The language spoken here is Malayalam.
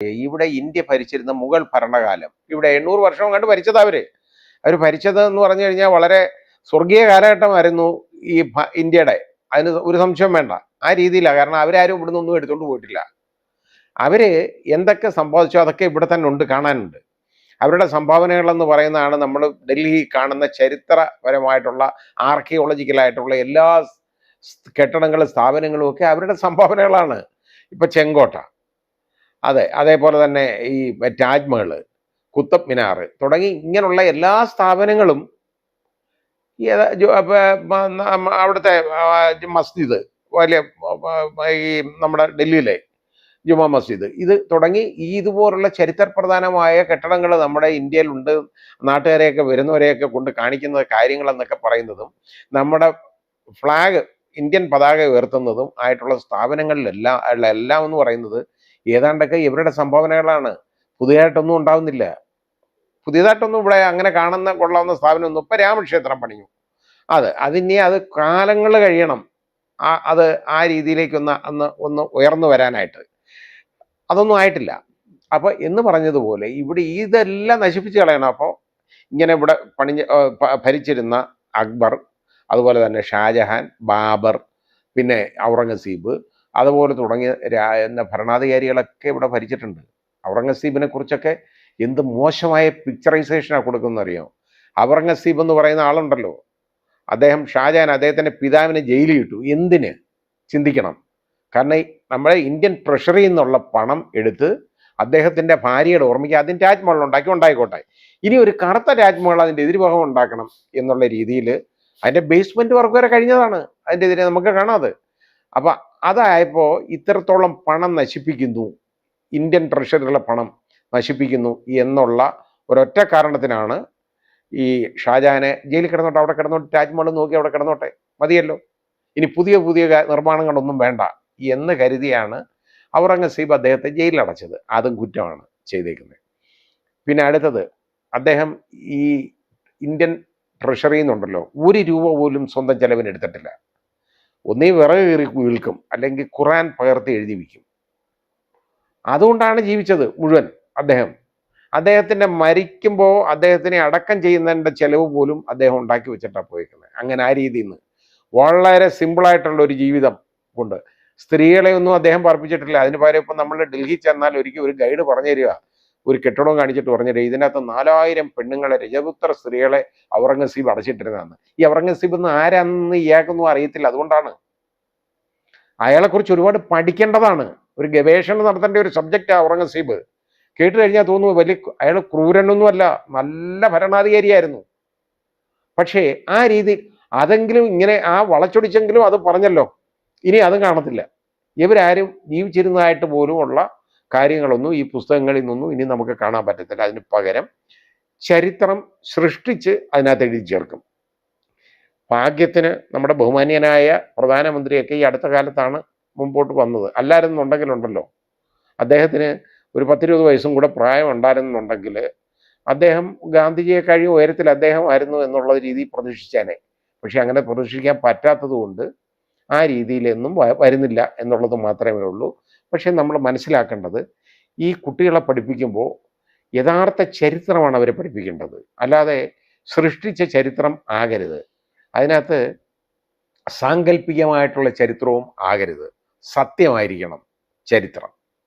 ഇവിടെ ഇന്ത്യ ഭരിച്ചിരുന്ന മുഗൾ ഭരണകാലം, ഇവിടെ 800 വർഷം കണ്ട് ഭരിച്ചത് അവർ ഭരിച്ചത് എന്ന് പറഞ്ഞു കഴിഞ്ഞാൽ വളരെ സ്വർഗീയ കാലഘട്ടമായിരുന്നു ഈ ഇന്ത്യയുടെ. അതിന് ഒരു സംശയം വേണ്ട. ആ രീതിയിലാണ്. കാരണം അവരാരും ഇവിടുന്ന് ഒന്നും എടുത്തുകൊണ്ട് പോയിട്ടില്ല. അവര് എന്തൊക്കെ സംഭവിച്ചോ അതൊക്കെ ഇവിടെ തന്നെ ഉണ്ട്, കാണാനുണ്ട്. അവരുടെ സംഭാവനകളെന്ന് പറയുന്നതാണ് നമ്മൾ ഡൽഹി കാണുന്ന ചരിത്രപരമായിട്ടുള്ള ആർക്കിയോളജിക്കലായിട്ടുള്ള എല്ലാ കെട്ടിടങ്ങളും സ്ഥാപനങ്ങളും ഒക്കെ അവരുടെ സംഭാവനകളാണ്. ഇപ്പം ചെങ്കോട്ട, അതെ, അതേപോലെ തന്നെ ഈ താജ്മഹൽ, കുത്തബ് മിനാർ തുടങ്ങി ഇങ്ങനെയുള്ള എല്ലാ സ്ഥാപനങ്ങളും അവിടുത്തെ മസ്ജിദ്, വലിയ ഈ നമ്മുടെ ഡൽഹിയിലെ ജുമാ മസ്ജിദ്, ഇത് തുടങ്ങി ഇതുപോലുള്ള ചരിത്രപ്രധാനമായ കെട്ടിടങ്ങൾ നമ്മുടെ ഇന്ത്യയിലുണ്ട്. നാട്ടുകാരെയൊക്കെ വരുന്നവരെയൊക്കെ കൊണ്ട് കാണിക്കുന്ന കാര്യങ്ങളെന്നൊക്കെ പറയുന്നതും നമ്മുടെ ഫ്ലാഗ്, ഇന്ത്യൻ പതാക ഉയർത്തുന്നതും ആയിട്ടുള്ള സ്ഥാപനങ്ങളിലെല്ലാം എന്ന് പറയുന്നത് ഏതാണ്ടൊക്കെ ഇവരുടെ സംഭാവനകളാണ്. പുതിയതായിട്ടൊന്നും ഉണ്ടാവുന്നില്ല. പുതിയതായിട്ടൊന്നും ഇവിടെ അങ്ങനെ കാണുന്ന കൊള്ളാവുന്ന സ്ഥാപനമൊന്നും. ഇപ്പം രാമക്ഷേത്രം പണിഞ്ഞു, അതിനി അത് കാലങ്ങൾ കഴിയണം അത് ആ രീതിയിലേക്കൊന്ന് ഉയർന്നു വരാനായിട്ട്. അതൊന്നും ആയിട്ടില്ല. അപ്പോൾ എന്ന് പറഞ്ഞതുപോലെ ഇവിടെ ഇതെല്ലാം നശിപ്പിച്ച് കളയണം. അപ്പോൾ ഇങ്ങനെ ഇവിടെ ഭരിച്ചിരുന്ന അക്ബർ, അതുപോലെ തന്നെ ഷാജഹാൻ, ബാബർ, പിന്നെ ഔറംഗസീബ്, അതുപോലെ തുടങ്ങിയ ഭരണാധികാരികളൊക്കെ ഇവിടെ ഭരിച്ചിട്ടുണ്ട്. ഔറംഗസീബിനെ കുറിച്ചൊക്കെ എന്ത് മോശമായ പിക്ചറൈസേഷനാണ് കൊടുക്കുന്നത് അറിയോ? ഔറംഗസീബ് എന്ന് പറയുന്ന ആളുണ്ടല്ലോ, ഷാജഹാൻ അദ്ദേഹത്തിൻ്റെ പിതാവിനെ ജയിലിൽ ഇട്ടു. എന്തിന്? ചിന്തിക്കണം. കാരണം നമ്മുടെ ഇന്ത്യൻ ട്രഷറിയിൽ നിന്നുള്ള പണം എടുത്ത് അദ്ദേഹത്തിൻ്റെ ഭാര്യയുടെ ഓർമ്മയ്ക്ക് ആദ്യം രാജ്മഹൽ ഉണ്ടായിക്കോട്ടെ, ഇനി ഒരു കറുത്ത രാജ്മഹൽ അതിൻ്റെ എതിർഭാഗം ഉണ്ടാക്കണം എന്നുള്ള രീതിയിൽ അതിൻ്റെ ബേസ്മെൻറ്റ് വർക്ക് വരെ കഴിഞ്ഞതാണ്. അതിൻ്റെ എതിരെ നമുക്ക് കാണാതെ. അപ്പം അതായപ്പോൾ ഇത്രത്തോളം പണം നശിപ്പിക്കുന്നു, ഇന്ത്യൻ ട്രഷറിയിലുള്ള പണം നശിപ്പിക്കുന്നു എന്നുള്ള ഒരൊറ്റ കാരണത്തിനാണ് ഈ ഷാജഹാനെ ജയിലിൽ കിടന്നോട്ടെ, അവിടെ കിടന്നോട്ടെ, താജ്മഹൽ നോക്കി അവിടെ കിടന്നോട്ടെ, മതിയല്ലോ, ഇനി പുതിയ നിർമ്മാണങ്ങളൊന്നും വേണ്ട എന്ന് കരുതിയാണ് ഔറംഗസീബ് അദ്ദേഹത്തെ ജയിലിലടച്ചത്. അതും കുറ്റമാണ് ചെയ്തേക്കുന്നത്. പിന്നെ അടുത്തത്, അദ്ദേഹം ഈ ഇന്ത്യൻ ട്രഷറിയിൽ നിന്നുണ്ടല്ലോ 1 രൂപ പോലും സ്വന്തം ചെലവിന് എടുത്തിട്ടില്ല. ഒന്നീ വിറക് കീറി വിൽക്കും, അല്ലെങ്കിൽ ഖുറാൻ പകർത്തി എഴുതി വിൽക്കും. അതുകൊണ്ടാണ് ജീവിച്ചത് മുഴുവൻ. അദ്ദേഹത്തിൻ്റെ മരിക്കുമ്പോൾ അദ്ദേഹത്തിനെ അടക്കം ചെയ്യുന്നതിൻ്റെ ചെലവ് പോലും അദ്ദേഹം ഉണ്ടാക്കി വെച്ചിട്ടാണ് പോയിരിക്കുന്നത്. അങ്ങനെ ആ രീതിയിൽ നിന്ന് വളരെ സിമ്പിളായിട്ടുള്ള ഒരു ജീവിതം കൊണ്ട് സ്ത്രീകളെ ഒന്നും അദ്ദേഹം പറപ്പിച്ചിട്ടില്ല. അതിന് പകരം ഇപ്പം നമ്മൾ ഡൽഹി ചെന്നാൽ ഒരിക്കലും ഒരു ഗൈഡ് പറഞ്ഞു തരിക, ഒരു കെട്ടിടവും കാണിച്ചിട്ട് പറഞ്ഞു തരിക, ഇതിനകത്ത് 4000 പെണ്ണുങ്ങളെ, രജപുത്ര സ്ത്രീകളെ ഔറംഗസീബ് അടച്ചിട്ടിരുന്നതാണ്. ഈ ഔറംഗസീബ് എന്ന് ആരാണെന്ന് ഇയാൾക്കൊന്നും അറിയത്തില്ല. അതുകൊണ്ടാണ് അയാളെക്കുറിച്ച് ഒരുപാട് പഠിക്കേണ്ടതാണ്. ഒരു ഗവേഷണം നടത്തേണ്ട ഒരു സബ്ജക്റ്റാണ് ഔറംഗസീബ്. കേട്ട് കഴിഞ്ഞാൽ തോന്നുന്നു അയാൾ ക്രൂരനൊന്നുമല്ല, നല്ല ഭരണാധികാരിയായിരുന്നു. പക്ഷേ ആ രീതി അതെങ്കിലും ഇങ്ങനെ വളച്ചൊടിച്ചെങ്കിലും അത് പറഞ്ഞല്ലോ. ഇനി അതും കാണത്തില്ല. ഇവരാരും ജീവിച്ചിരുന്നതായിട്ട് പോലും ഉള്ള കാര്യങ്ങളൊന്നും ഈ പുസ്തകങ്ങളിൽ നിന്നൊന്നും ഇനി നമുക്ക് കാണാൻ പറ്റത്തില്ല. അതിന് പകരം ചരിത്രം സൃഷ്ടിച്ച് അതിനകത്ത് എഴുതി ചേർക്കും. ഭാഗ്യത്തിന് നമ്മുടെ ബഹുമാന്യനായ പ്രധാനമന്ത്രിയൊക്കെ ഈ അടുത്ത കാലത്താണ് മുമ്പോട്ട് വന്നത്. അല്ലായിരുന്നുണ്ടെങ്കിലുണ്ടല്ലോ, അദ്ദേഹത്തിന് ഒരു 10-20 വയസ്സും കൂടെ പ്രായം ഉണ്ടായിരുന്നുണ്ടെങ്കിൽ അദ്ദേഹം ഗാന്ധിജിയെ കഴിഞ്ഞ ഉയരത്തിൽ അദ്ദേഹമായിരുന്നു എന്നുള്ള രീതിയിൽ പ്രതീക്ഷിച്ചേനെ. പക്ഷെ അങ്ങനെ പ്രതീക്ഷിക്കാൻ പറ്റാത്തത് കൊണ്ട് ആ രീതിയിലൊന്നും വരുന്നില്ല എന്നുള്ളത് മാത്രമേ ഉള്ളൂ. പക്ഷെ നമ്മൾ മനസ്സിലാക്കേണ്ടത്, ഈ കുട്ടികളെ പഠിപ്പിക്കുമ്പോൾ യഥാർത്ഥ ചരിത്രമാണ് അവരെ പഠിപ്പിക്കേണ്ടത്, അല്ലാതെ സൃഷ്ടിച്ച ചരിത്രം ആകരുത്. അതിനകത്ത് സാങ്കല്പികമായിട്ടുള്ള ചരിത്രവും ആകരുത്. സത്യമായിരിക്കണം ചരിത്രം.